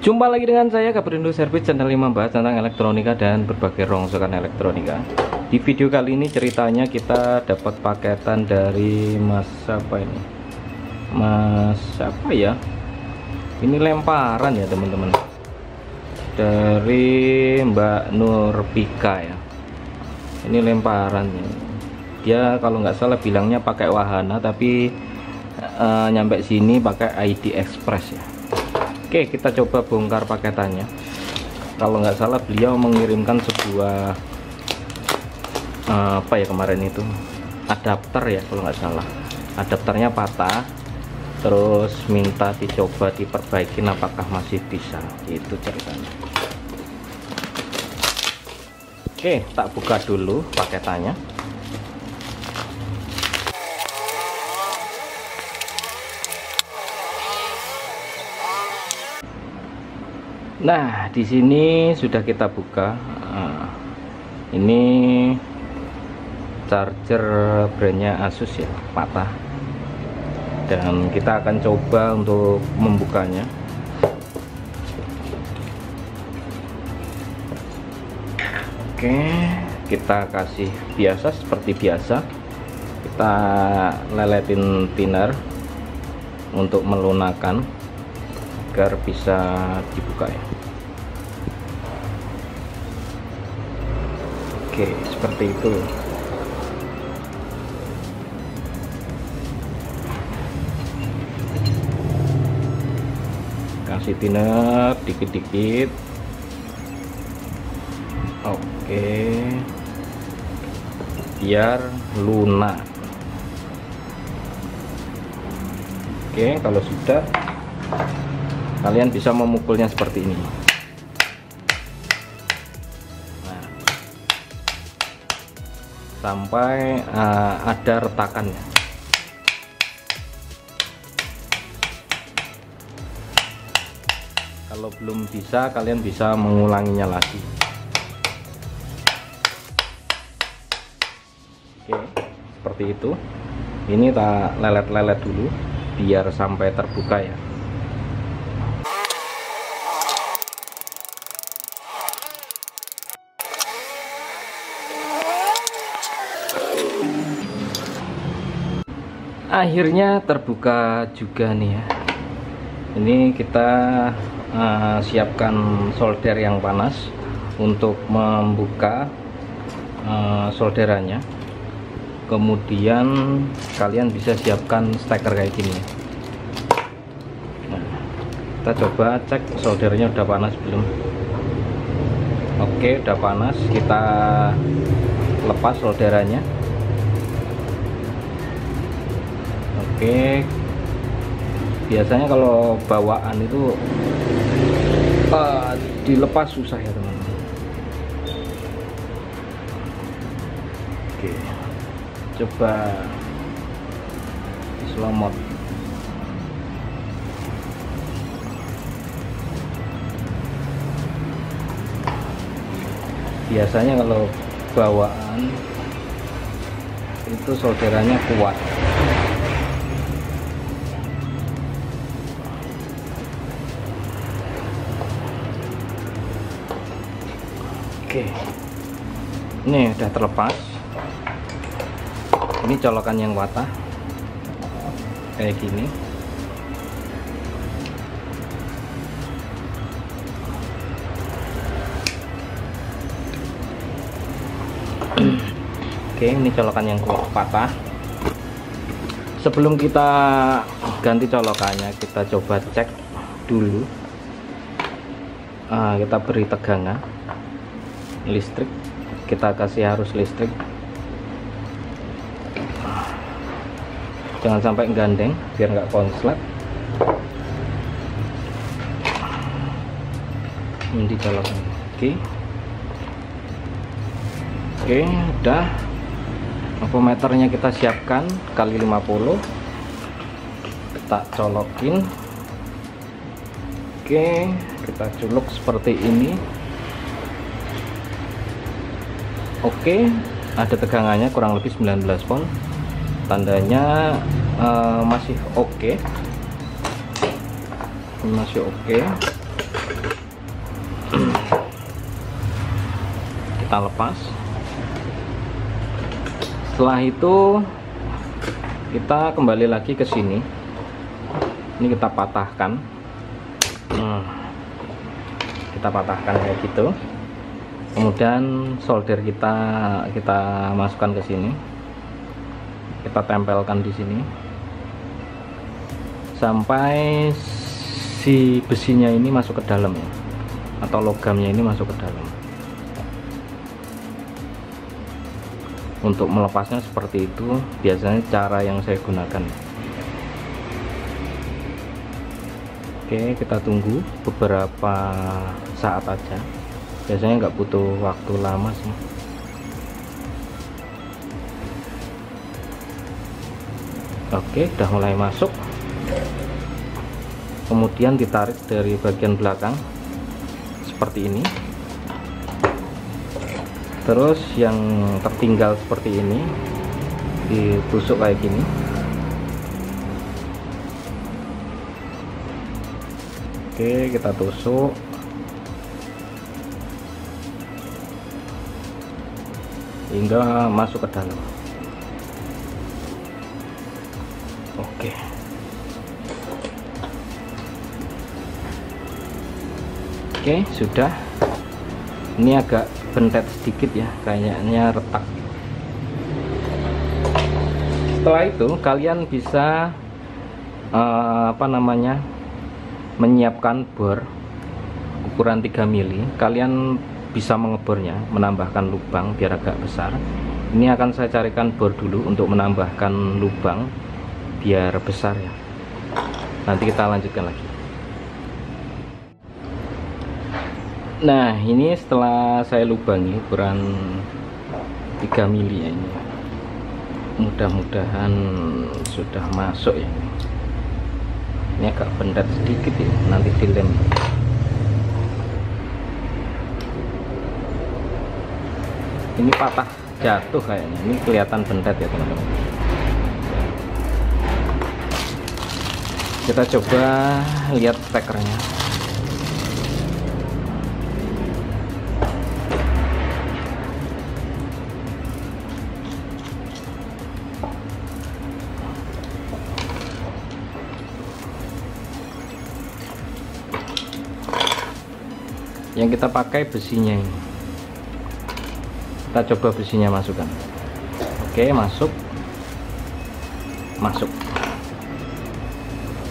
Jumpa lagi dengan saya Kaprindo Service, channel yang membahas tentang elektronika dan berbagai rongsokan elektronika. Di video kali ini ceritanya kita dapat paketan dari Mas apa ini? Mas apa ya? Ini lemparan ya teman-teman. Dari Mbak Nur Pika ya. Ini lemparan ya. Dia kalau nggak salah bilangnya pakai wahana, tapi nyampe sini pakai ID Express ya. Oke, kita coba bongkar paketannya. Kalau nggak salah beliau mengirimkan sebuah apa ya kemarin itu, adapter ya kalau nggak salah. Adapternya patah, terus minta dicoba diperbaikin apakah masih bisa, itu ceritanya. Oke, tak buka dulu paketannya. Nah, di sini sudah kita buka. Ini charger brandnya Asus ya, patah. Dan kita akan coba untuk membukanya. Oke, kita kasih biasa seperti biasa. Kita leletin thinner untuk melunakkan agar bisa dibuka ya. Oke, seperti itu. Kasih thinner dikit-dikit. Oke, biar lunak. Oke, kalau sudah, kalian bisa memukulnya seperti ini. Nah, sampai ada retakannya. Kalau belum bisa, kalian bisa mengulanginya lagi. Oke, seperti itu. Ini tak lelet-lelet dulu biar sampai terbuka ya. Akhirnya terbuka juga nih ya. Ini kita siapkan solder yang panas untuk membuka solderannya. Kemudian kalian bisa siapkan steker kayak gini. Nah, kita coba cek soldernya udah panas belum. Oke, udah panas. Kita lepas solderannya. Oke, biasanya kalau bawaan itu dilepas susah ya teman-teman. Oke, coba slow mode. Biasanya kalau bawaan itu solderannya kuat. Oke, ini udah terlepas. Ini colokan yang patah kayak gini. Oke, ini colokan yang patah. Sebelum kita ganti colokannya, kita coba cek dulu. Kita beri tegangan listrik, kita kasih arus listrik, jangan sampai gandeng biar nggak konslet. Ini dicolokkan. Oke, udah. Ampermeternya kita siapkan kali 50, kita colokin. Oke, kita culuk seperti ini. Oke, ada tegangannya kurang lebih 19 volt. Tandanya masih oke. Masih oke. kita lepas. Setelah itu kita kembali lagi ke sini. Ini kita patahkan. Kita patahkan kayak gitu. Kemudian solder kita masukkan ke sini. Kita tempelkan di sini sampai si besinya ini masuk ke dalam ya, atau logamnya ini masuk ke dalam. Untuk melepasnya seperti itu biasanya cara yang saya gunakan. Oke, kita tunggu beberapa saat aja, biasanya nggak butuh waktu lama sih. Oke, udah mulai masuk. Kemudian ditarik dari bagian belakang seperti ini. Terus yang tertinggal seperti ini ditusuk kayak gini. Oke, kita tusuk. Hingga masuk ke dalam. Oke. Oke, sudah. Ini agak bentet sedikit ya, kayaknya retak. Setelah itu kalian bisa menyiapkan bor ukuran 3 mili. Kalian bisa mengebornya, menambahkan lubang biar agak besar. Ini akan saya carikan bor dulu untuk menambahkan lubang biar besar ya. Nanti kita lanjutkan lagi. Nah, ini setelah saya lubangi ukuran 3 mili ya ini. Mudah-mudahan sudah masuk ya. Ini agak bendet sedikit ya, nanti dilem. Ini patah jatuh kayaknya. Ini kelihatan bendet ya teman-teman. Kita coba lihat stekernya. Yang kita pakai besinya ini. Kita coba besinya masukkan. Oke, masuk.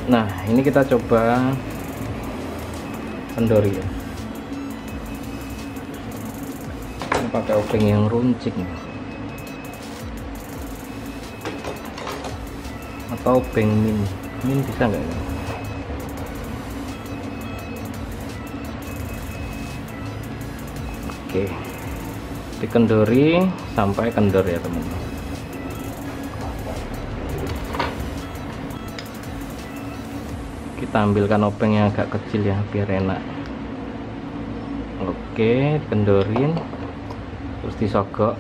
Nah, ini kita coba kendori ya. Ini pakai obeng yang runcing atau obeng min bisa nggak ya? Oke, dikendori sampai kendor ya teman-teman. Kita ambilkan obeng yang agak kecil ya biar enak. Oke, dikendorin terus disogok.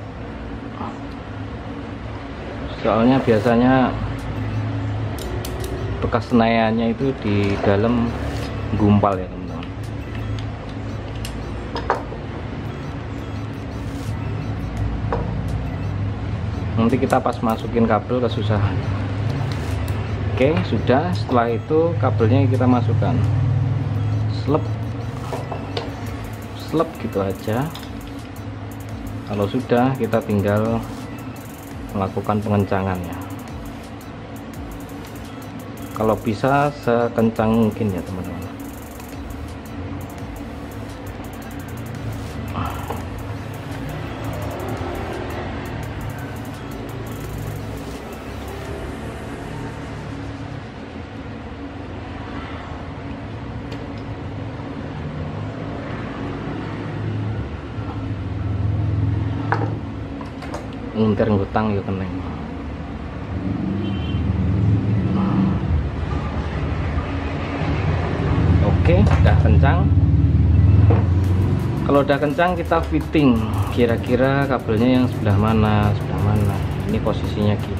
Soalnya biasanya bekas senayannya itu di dalam gumpal ya teman-teman. Nanti kita pas masukin kabel kesusahan. Oke, sudah. Setelah itu kabelnya kita masukkan, slep gitu aja. Kalau sudah, kita tinggal melakukan pengencangannya. Kalau bisa sekencang mungkin ya teman-teman. Nguntir ngutang yuk keneng. Oke, udah kencang. Kalau udah kencang kita fitting kira-kira kabelnya yang sebelah mana. Ini posisinya gini.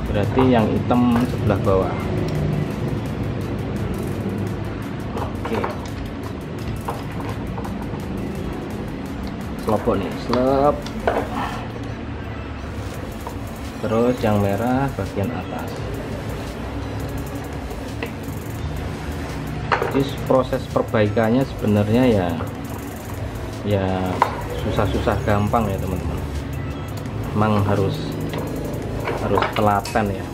Berarti yang hitam sebelah bawah. Oke. kelompok nih, slep. Terus yang merah bagian atas. Jadi proses perbaikannya sebenarnya ya susah-susah gampang ya teman-teman. Memang harus telaten ya.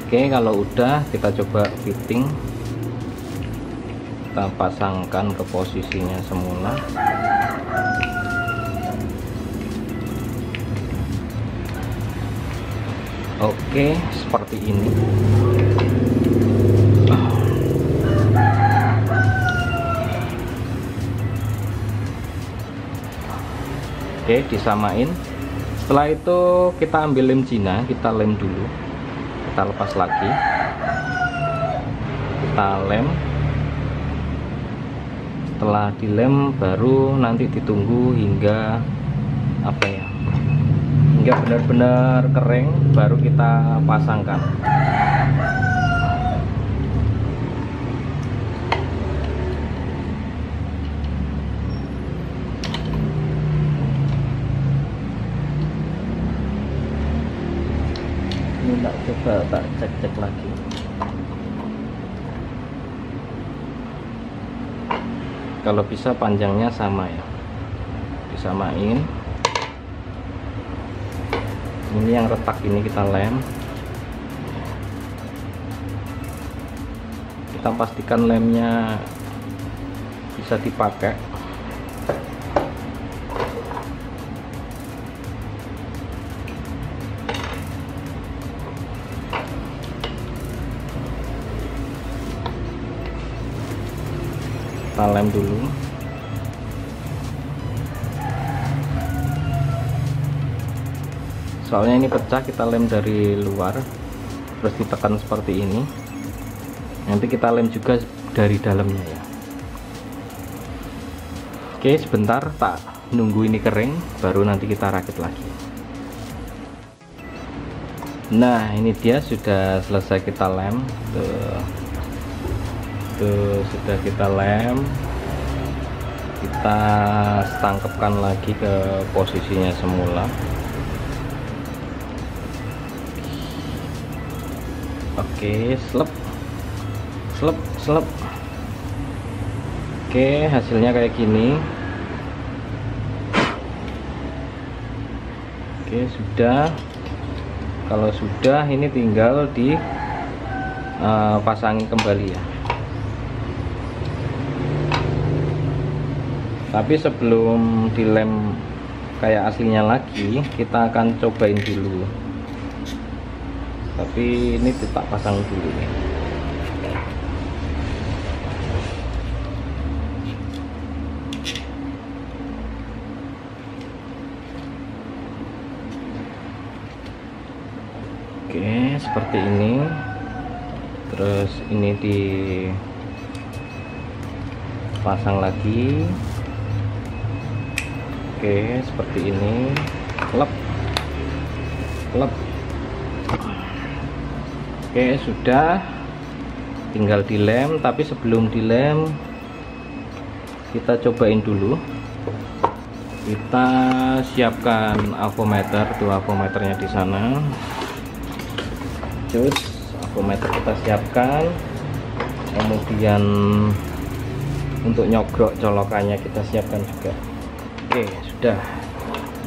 Oke, kalau udah kita coba fitting, kita pasangkan ke posisinya semula. Oke, seperti ini. Oke, disamain. Setelah itu kita ambil lem Cina, kita lem dulu. Kita lepas lagi. Kita lem. Setelah dilem baru nanti ditunggu hingga apa ya? Hingga benar-benar kering baru kita pasangkan. Ini tak coba tak cek lagi. Kalau bisa panjangnya sama ya, disamain. Ini yang retak ini kita lem. Kita pastikan lemnya bisa dipakai. Kita lem dulu. Soalnya ini pecah, kita lem dari luar terus ditekan seperti ini. Nanti kita lem juga dari dalamnya ya. Oke, sebentar tak nunggu ini kering baru nanti kita rakit lagi. Nah, ini dia sudah selesai kita lem. Tuh sudah kita lem. Kita tangkapkan lagi ke posisinya semula. Oke, slep. Oke, hasilnya kayak gini. Oke, sudah. Kalau sudah, ini tinggal di pasangin kembali ya. Tapi sebelum dilem kayak aslinya lagi, kita akan cobain dulu. Tapi ini tak pasang dulu nih. Oke, seperti ini. Terus ini dipasang lagi. Oke, seperti ini. Lep. Oke, sudah, tinggal dilem. Tapi sebelum dilem kita cobain dulu. Kita siapkan avometer. Tuh avometernya di sana. Terus avometer kita siapkan. Kemudian untuk nyogrok colokannya kita siapkan juga. Oke, sudah.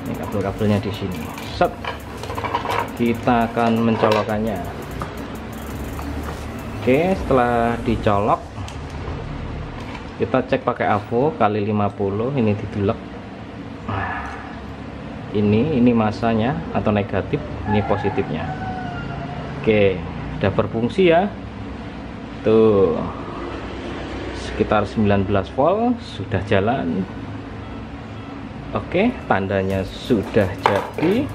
Ini kabel-kabelnya di sini. Set. Kita akan mencolokkannya. Oke, setelah dicolok kita cek pakai avo kali 50. Ini didelek. Ini masanya atau negatif, ini positifnya. Oke, udah berfungsi ya. Tuh sekitar 19 volt sudah jalan. Oke, tandanya sudah jadi.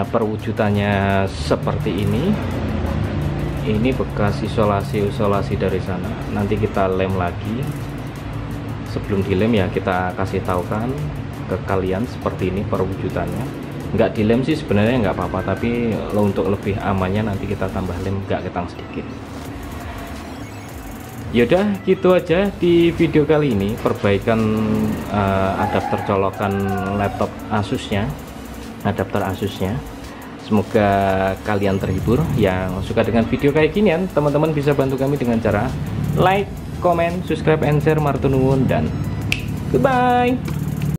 Perwujudannya seperti ini. Ini bekas isolasi dari sana. Nanti kita lem lagi. Sebelum dilem ya kita kasih tahukan ke kalian seperti ini perwujudannya. Nggak dilem sih sebenarnya nggak apa-apa, tapi untuk lebih amannya nanti kita tambah lem, nggak ketang sedikit. Yaudah, gitu aja di video kali ini, perbaikan adapter colokan laptop Asusnya, adapter Asusnya. Semoga kalian terhibur. Yang suka dengan video kayak ginian, teman-teman bisa bantu kami dengan cara like, comment, subscribe, and share. Martunun dan goodbye.